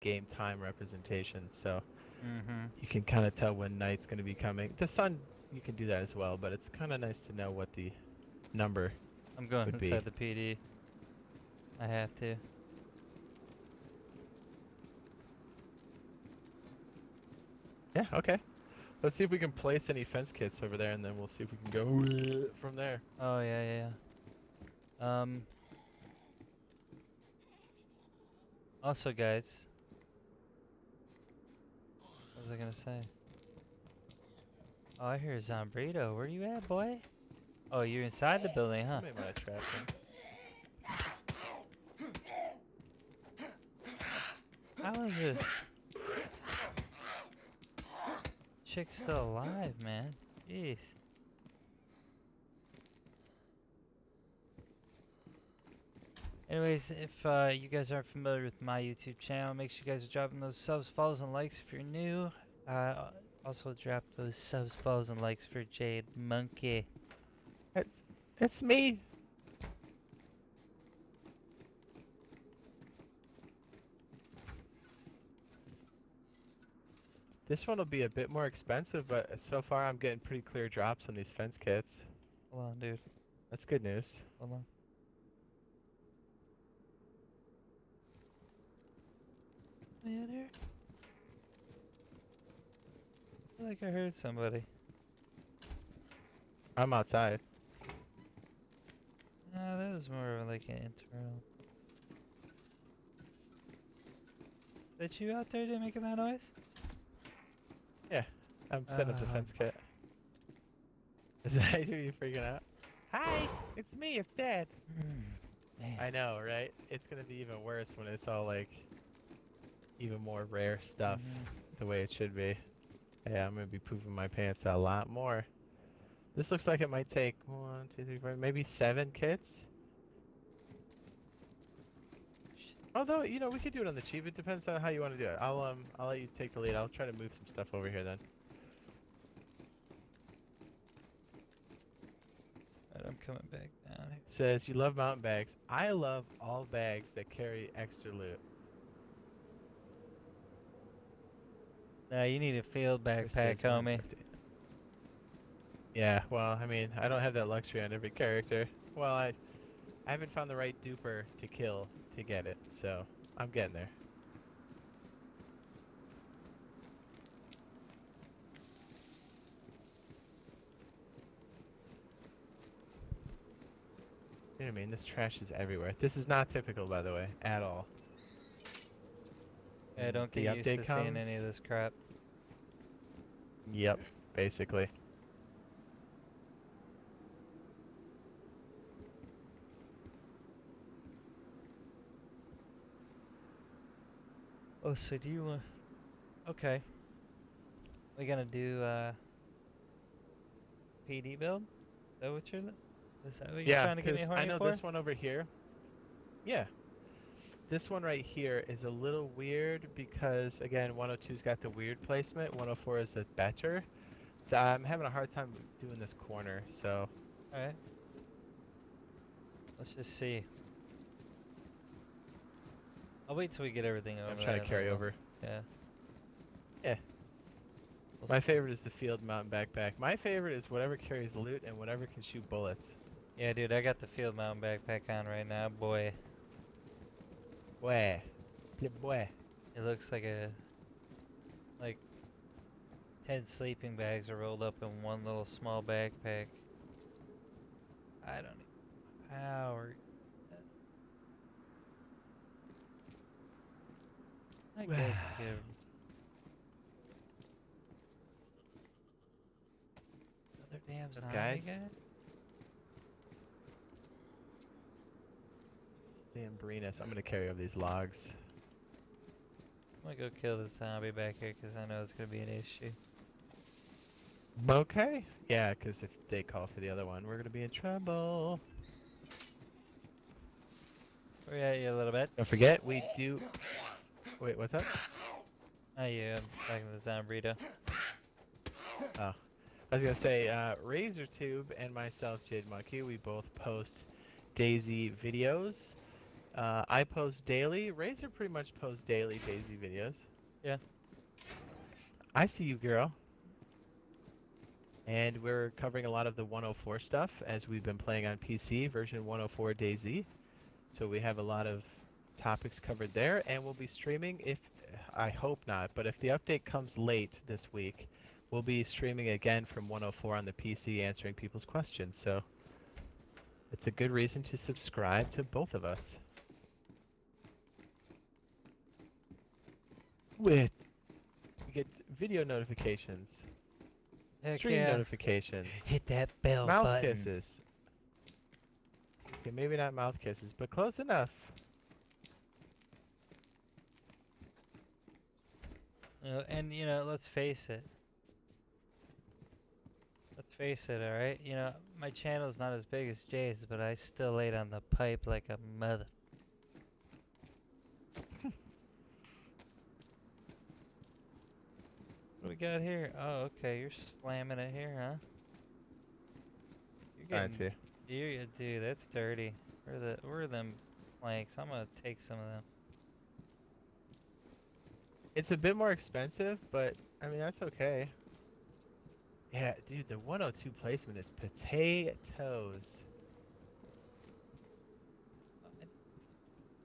game time representation, so Mm-hmm. you can kind of tell when night's going to be coming. The sun, you can do that as well, but it's kind of nice to know what the number I'm going would be. inside the PD. I have to. Yeah, okay. Let's see if we can place any fence kits over there, and then we'll see if we can go from there. Oh yeah, yeah, yeah. Also, guys, what was I gonna say? Oh, I hear a Zombrito. Where you at, boy? Oh, you're inside the building, huh? Somebody might have trapped him. How is this chick still alive, man? Jeez. Anyways, if you guys aren't familiar with my YouTube channel, make sure you guys are dropping those subs, follows, and likes if you're new. Also drop those subs, follows, and likes for Jade Monkey. It's, it's me. This one will be a bit more expensive, but so far I'm getting pretty clear drops on these fence kits. Hold on, dude. That's good news. Hold on. Oh, yeah, there. I feel like I heard somebody. I'm outside. No, that was more of like an internal. That you out there doing making that noise? Yeah, I'm setting up the fence kit. Is that you freaking out? Hi, it's me, it's Dad. Man. I know, right? It's gonna be even worse when it's all like even more rare stuff the way it should be. Yeah, I'm gonna be pooping my pants a lot more. This looks like it might take 1, 2, 3, 4, maybe 7 kits. Although, you know, we could do it on the cheap. It depends on how you want to do it. I'll let you take the lead. I'll try to move some stuff over here then. Alright, I'm coming back down here. Says you love mountain bags. I love all bags that carry extra loot. Nah, you need a field Chris says backpack, homie. 170. Yeah, well, I mean, I don't have that luxury on every character. Well, I haven't found the right duper to kill to get it, so I'm getting there. You know what I mean? This trash is everywhere. This is not typical, by the way, at all. Yeah, don't get The used to update seeing comes. any of this crap. Yep, basically. Oh, so do you want... Okay. We gonna do, PD build? Is that what you're... Is that what you're Yeah, trying to get me because I horny know for? this one over here. Yeah, this one right here is a little weird because, again, 102's got the weird placement. 104 is a better. I'm having a hard time doing this corner, so... Alright. Let's just see. I'll wait till we get everything over I'm there. trying to carry over. Yeah. Yeah. We'll My favorite is the field mountain backpack. My favorite is whatever carries loot and whatever can shoot bullets. Yeah, dude, I got the field mountain backpack on right now, boy. Boy. Yeah, boy. It looks like a... Like 10 sleeping bags are rolled up in one little small backpack. I don't know how we're... I guess give another damn What's up, zombie guys? guy? Damn Brenus. I'm gonna carry over these logs. I'm gonna go kill the zombie back here because I know it's gonna be an issue. Okay. Yeah, because if they call for the other one, we're gonna be in trouble. We're at you a little bit. Don't forget, we do... Wait, what's that? Oh yeah, I'm talking to the Zombrito. Oh. I was gonna say, RazorTube and myself, Jade Monkey, we both post DayZ videos I post daily. Razor pretty much posts daily DayZ videos. Yeah. I see you, girl. And we're covering a lot of the 104 stuff as we've been playing on PC, version 104 DayZ. So we have a lot of topics covered there, and we'll be streaming if, I hope not, but if the update comes late this week, we'll be streaming again from 104 on the PC answering people's questions. So it's a good reason to subscribe to both of us. With you get video notifications, Heck stream yeah. notifications, Hit that bell mouth button. kisses. Okay, maybe not mouth kisses, but close enough. And you know, let's face it. Let's face it, alright? You know, my channel's not as big as Jay's, but I still laid on the pipe like a mother. What we got here? Oh, okay, you're slamming it here, huh? You're Trying getting, to. dude, that's dirty. Where are them planks? I'm gonna take some of them. It's a bit more expensive, but I mean that's okay. Yeah, dude, the 102 placement is potatoes.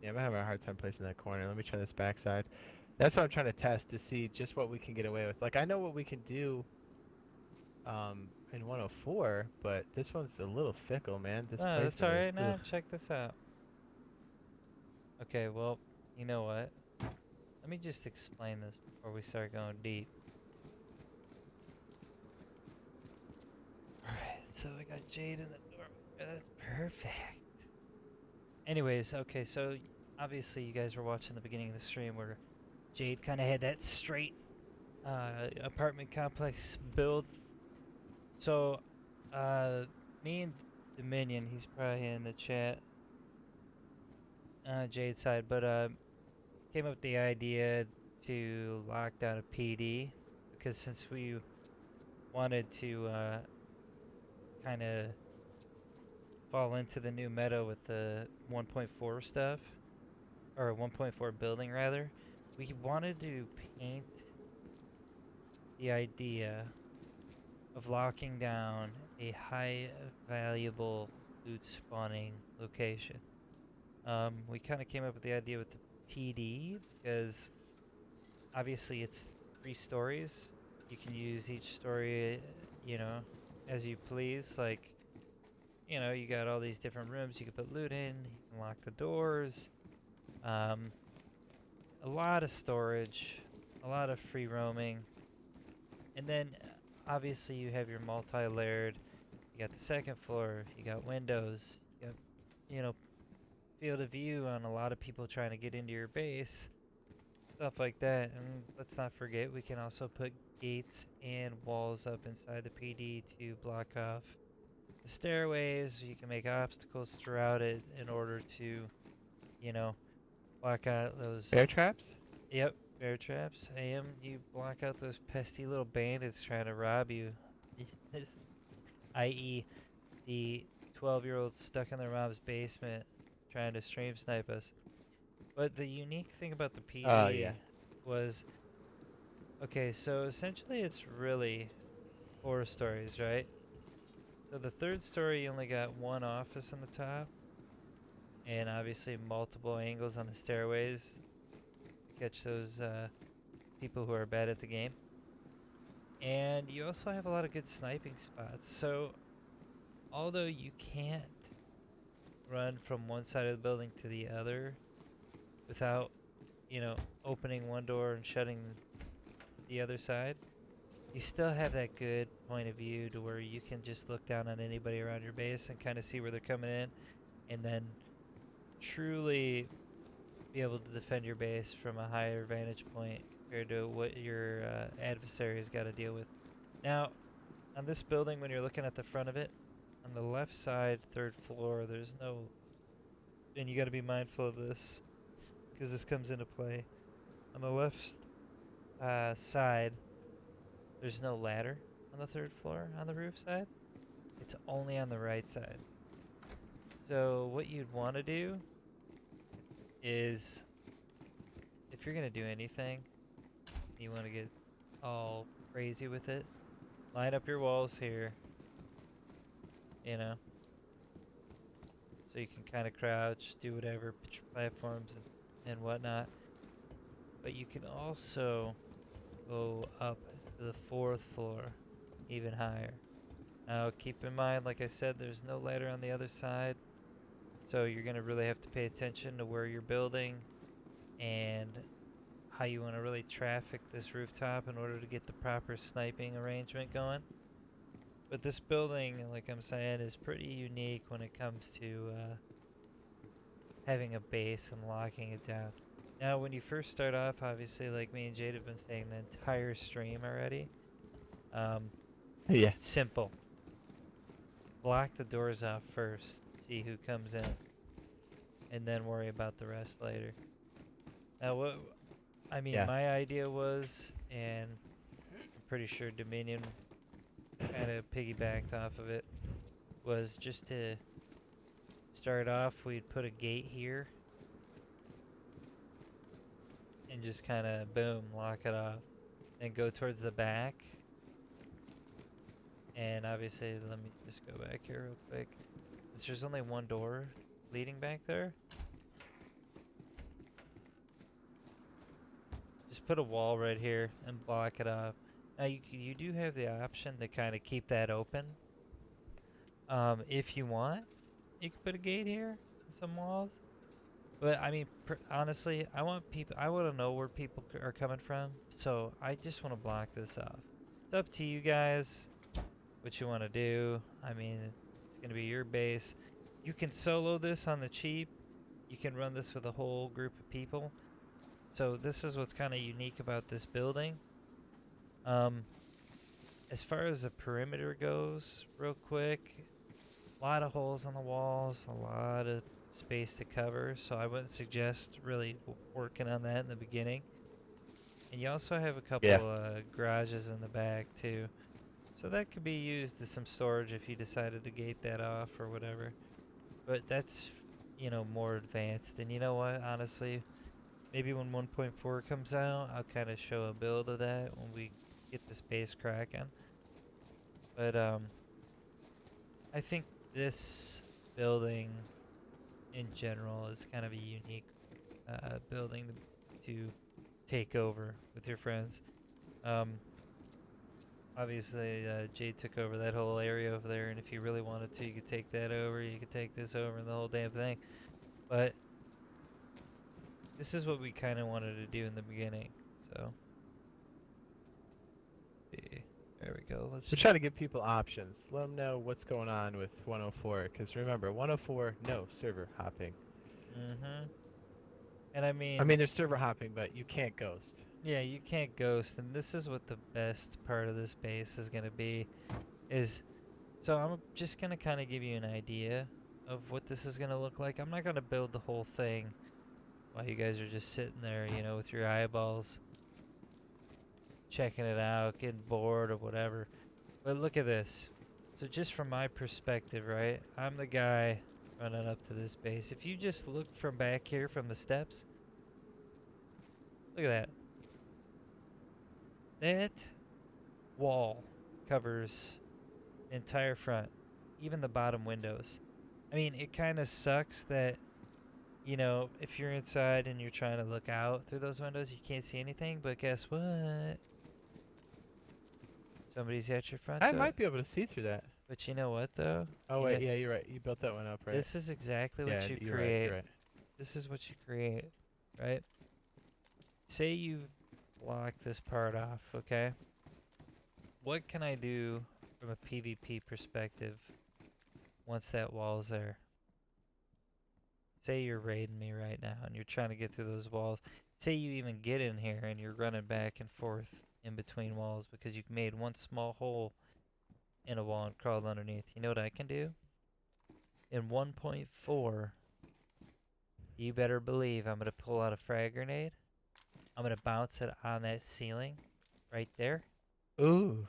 Yeah, I'm having a hard time placing that corner. Let me try this backside. That's what I'm trying to test to see just what we can get away with. Like I know what we can do in 104, but this one's a little fickle, man. This No, that's placement alright is now. ugh. Check this out. Okay, well, you know what? Let me just explain this before we start going deep. Alright, so I got Jade in the door. That's perfect. Anyways, okay, so obviously you guys were watching the beginning of the stream where Jade kind of had that straight apartment complex build. So, me and Dominion, he's probably in the chat, Jade's side, but came up with the idea to lock down a PD because since we wanted to kind of fall into the new meta with the 1.4 stuff, or 1.4 building rather, we wanted to paint the idea of locking down a high valuable loot spawning location. We kind of came up with the idea with the PD because obviously it's 3 stories. You can use each story, you know, as you please. Like, you know, you got all these different rooms you can put loot in, you can lock the doors. A lot of storage, a lot of free roaming. And then obviously you have your multi-layered, you got the second floor, you got windows, you got, you know, field of view on a lot of people trying to get into your base, stuff like that. And let's not forget, we can also put gates and walls up inside the PD to block off the stairways. You can make obstacles throughout it in order to, you know, block out those... Bear traps? Yep, bear traps. And you block out those pesky little bandits trying to rob you. I.e. the 12-year-old stuck in their mom's basement trying to stream snipe us. But the unique thing about the PD Yeah. was, okay, so essentially it's really 4 stories, right? So the 3rd story you only got 1 office on the top, and obviously multiple angles on the stairways to catch those people who are bad at the game. And you also have a lot of good sniping spots. So although you can't run from one side of the building to the other without, you know, opening one door and shutting the other side, you still have that good point of view to where you can just look down on anybody around your base and kind of see where they're coming in, and then truly be able to defend your base from a higher vantage point compared to what your adversary has got to deal with. Now, on this building, when you're looking at the front of it, on the left side, 3rd floor, there's no, and you got to be mindful of this because this comes into play. On the left side, there's no ladder on the 3rd floor on the roof side. It's only on the right side. So what you'd want to do is if you're gonna do anything, you want to get all crazy with it, line up your walls here, you know, so you can kind of crouch, do whatever, put your platforms and whatnot. But you can also go up to the 4th floor, even higher. Now keep in mind, like I said, there's no ladder on the other side, so you're gonna really have to pay attention to where you're building and how you want to really traffic this rooftop in order to get the proper sniping arrangement going. But this building, like I'm saying, is pretty unique when it comes to having a base and locking it down. Now, when you first start off, obviously, like me and Jade have been saying the entire stream already, Yeah. simple. Block the doors off first, see who comes in, and then worry about the rest later. Now, Yeah. my idea was, and I'm pretty sure Dominion kind of piggybacked off of it, was just to start off, we'd put a gate here and just kind of boom, lock it off. Then go towards the back. And obviously, let me just go back here real quick. Since there's only one door leading back there, just put a wall right here and block it off. Now you do have the option to kind of keep that open. If you want, you can put a gate here and some walls. But I mean, honestly, I want to know where people are coming from, so I just want to block this off. It's up to you guys what you want to do. I mean, it's gonna be your base. You can solo this on the cheap. You can run this with a whole group of people. So this is what's kind of unique about this building. As far as the perimeter goes, real quick, a lot of holes on the walls, a lot of space to cover, so I wouldn't suggest really working on that in the beginning. And you also have a couple garages in the back too, so that could be used as some storage if you decided to gate that off or whatever. But that's, you know, more advanced. And you know what, honestly, maybe when 1.4 comes out, I'll kind of show a build of that when we get the space cracking. But I think this building in general is kind of a unique building to take over with your friends. Obviously, Jade took over that whole area over there, and if you really wanted to, you could take that over, you could take this over, and the whole damn thing. But this is what we kind of wanted to do in the beginning, so. There we go. We're trying to give people options. Let them know what's going on with 104, because remember, 104, no server hopping. Mm-hmm. And I mean, there's server hopping, but you can't ghost. yeah, you can't ghost, and this is what the best part of this base is going to be, so I'm just going to kind of give you an idea of what this is going to look like. I'm not going to build the whole thing while you guys are just sitting there, you know, with your eyeballs, checking it out, getting bored or whatever. But look at this. So just from my perspective, right, I'm the guy running up to this base. If you just look from back here from the steps, look at that. That wall covers the entire front, even the bottom windows. I mean, it kind of sucks that, you know, if you're inside and you're trying to look out through those windows, you can't see anything, but guess what? Somebody's at your front door. I might be able to see through that. But you know what, though? Oh, wait, yeah, you're right. You built that one up, right? This is exactly what you you're create. Right, you're right. This is what you create, right? Say you block this part off, okay? What can I do from a PvP perspective once that wall's there? Say you're raiding me right now and you're trying to get through those walls. Say you even get in here and you're running back and forth in between walls because you've made one small hole in a wall and crawled underneath. You know what I can do? In 1.4, you better believe I'm going to pull out a frag grenade. I'm going to bounce it on that ceiling right there. Ooh.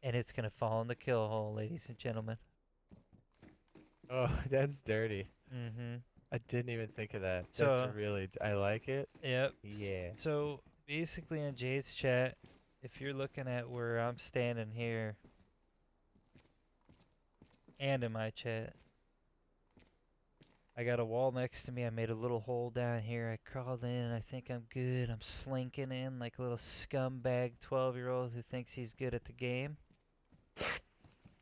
And it's going to fall in the kill hole, ladies and gentlemen. Oh, that's dirty. Mm-hmm. I didn't even think of that. That's So, really, I like it. yep. Yeah. So basically in Jade's chat, if you're looking at where I'm standing here and in my chat, I got a wall next to me. I made a little hole down here. I crawled in. I think I'm good. I'm slinking in like a little scumbag 12-year-old who thinks he's good at the game.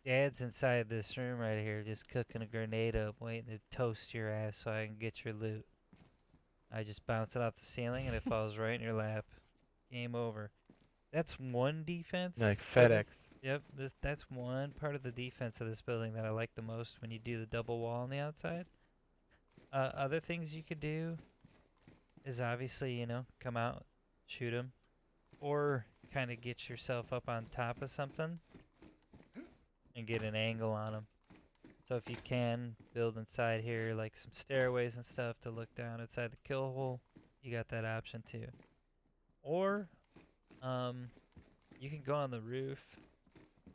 Dad's inside this room right here just cooking a grenade up, waiting to toast your ass so I can get your loot. I just bounce it off the ceiling and it falls right in your lap. Game over. That's one defense. Like Part FedEx. of, yep, that's one part of the defense of this building that I like the most when you do the double wall on the outside. Other things you could do is obviously, come out, shoot them, or kind of get yourself up on top of something and get an angle on them. So if you can, build inside here like some stairways and stuff to look down inside the kill hole, you got that option too. Or, you can go on the roof,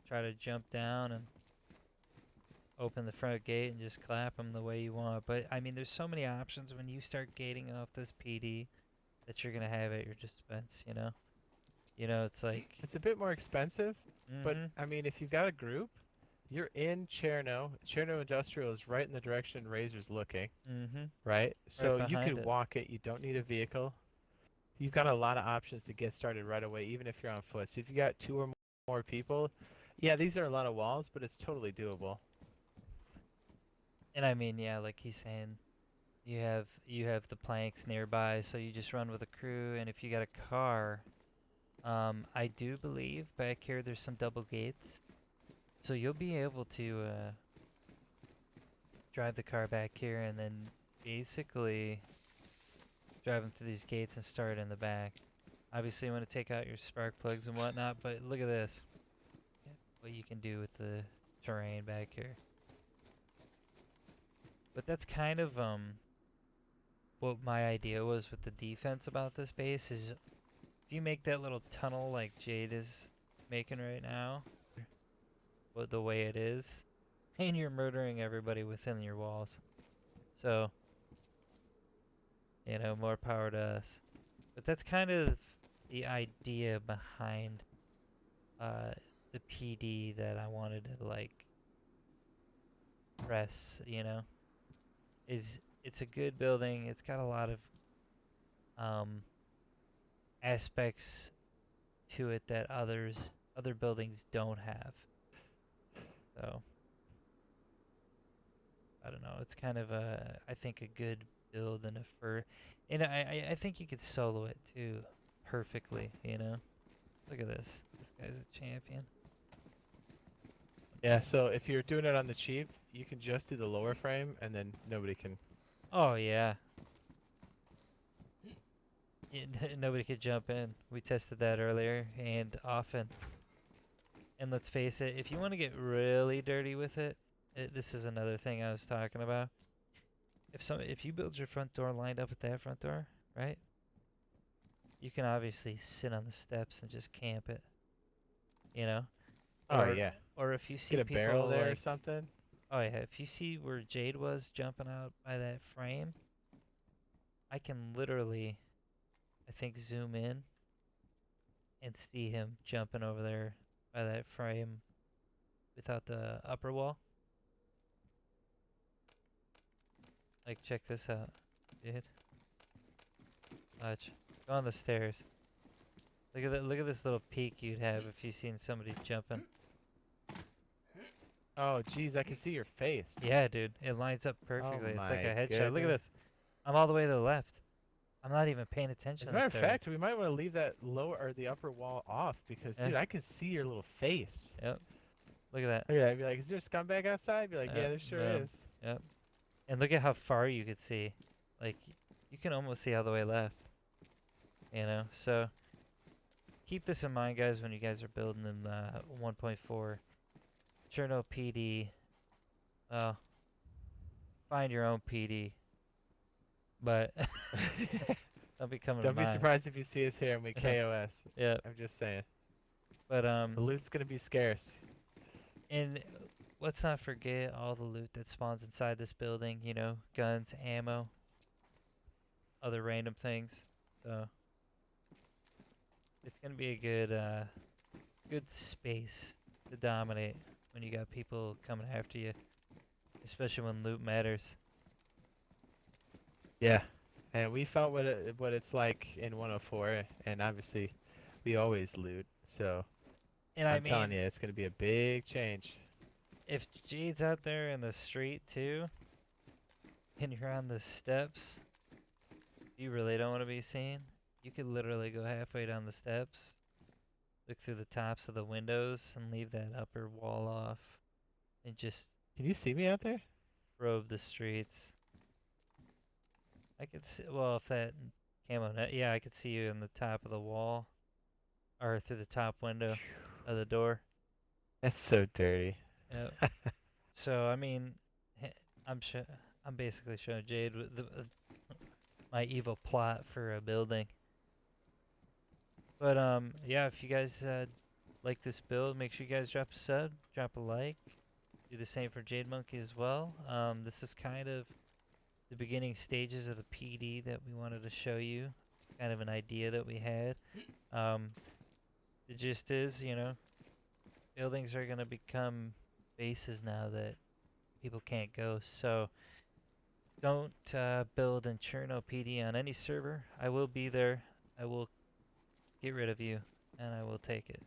try to jump down and open the front gate and just clap them the way you want. But I mean, there's so many options when you start gating off this PD that you're gonna have at your dispense. It's like. It's a bit more expensive, but Mhm. I mean, if you've got a group, you're in Cherno. Cherno Industrial is right in the direction Razor's looking, Mhm. right? Right So you behind could it. walk it. You don't need a vehicle. You've got a lot of options to get started right away, even if you're on foot. So if you got two or more people, yeah, these are a lot of walls, but it's totally doable. And I mean, yeah, like he's saying, you have the planks nearby, so you just run with a crew. And if you got a car, I do believe back here there's some double gates, so you'll be able to drive the car back here and then basically drive them through these gates and start in the back. Obviously, you want to take out your spark plugs and whatnot, but look at this. What you can do with the terrain back here. But that's kind of what my idea was with the defense about this base is if you make that little tunnel like Jade is making right now, the way it is, and you're murdering everybody within your walls. So, more power to us. But that's kind of the idea behind uh, the PD that I wanted to like press, is it's a good building. It's got a lot of um, aspects to it that other buildings don't have. So I don't know. It's kind of I think a good build and and I think you could solo it too perfectly. Look at this. This guy's a champion. Yeah, so if you're doing it on the cheap, you can just do the lower frame, and then nobody can. Oh yeah. Nobody could jump in. We tested that earlier and often. And let's face it, if you want to get really dirty with it, this is another thing I was talking about. If you build your front door lined up with that front door, right? You can obviously sit on the steps and just camp it, you know? Oh Or yeah, or if you see get a barrel people there or like, something. oh yeah, if you see where Jade was jumping out by that frame, I can literally, I think, zoom in and see him jumping over there by that frame without the upper wall. Like, check this out, dude. Watch. Go on the stairs. Look at that. Look at this little peek you'd have if you seen somebody jumping. Oh geez, I can see your face. Yeah, dude. It lines up Oh perfectly. It's like a my headshot. Look at goodness. this. I'm all the way to the left. I'm not even paying attention As a to the matter of stairs. fact, we might want to leave that lower or the upper wall off because, Eh, dude, I can see your little face. yep. Look at that. Look at that. I'd be like, is there a scumbag outside? I'd be like, yeah, there sure Boom. is. Yep. And look at how far you could see. Like, you can almost see all the way left. So keep this in mind, guys, when you guys are building in 1.4. Cherno PD. Find your own PD. But don't be coming to Don't be mine. surprised if you see us here and we KOS. Yeah. I'm just saying. But The loot's gonna be scarce. and let's not forget all the loot that spawns inside this building. You know, guns, ammo, other random things. So it's gonna be a good space to dominate when you got people coming after you, especially when loot matters. Yeah, and we felt what it's like in 104, and obviously, we always loot. So And I I'm telling mean, you, it's gonna be a big change. if Jade's out there in the street too, and you're on the steps, you really don't want to be seen. You could literally go halfway down the steps, look through the tops of the windows, and leave that upper wall off, and just Can you see me out there? robe the streets. I could see, well, if that camo net, yeah, I could see you in the top of the wall, or through the top window of the door. That's so dirty. Yep. So I mean, I'm I'm basically showing Jade my evil plot for a building. But yeah, if you guys like this build, make sure you guys drop a sub, drop a like. Do the same for Jade Monkey as well. This is kind of the beginning stages of the PD that we wanted to show you. Kind of an idea that we had. Um, the gist is, you know, buildings are gonna become bases now that people can't go. So don't build Inferno PD on any server. I will be there. I will get rid of you, and I will take it.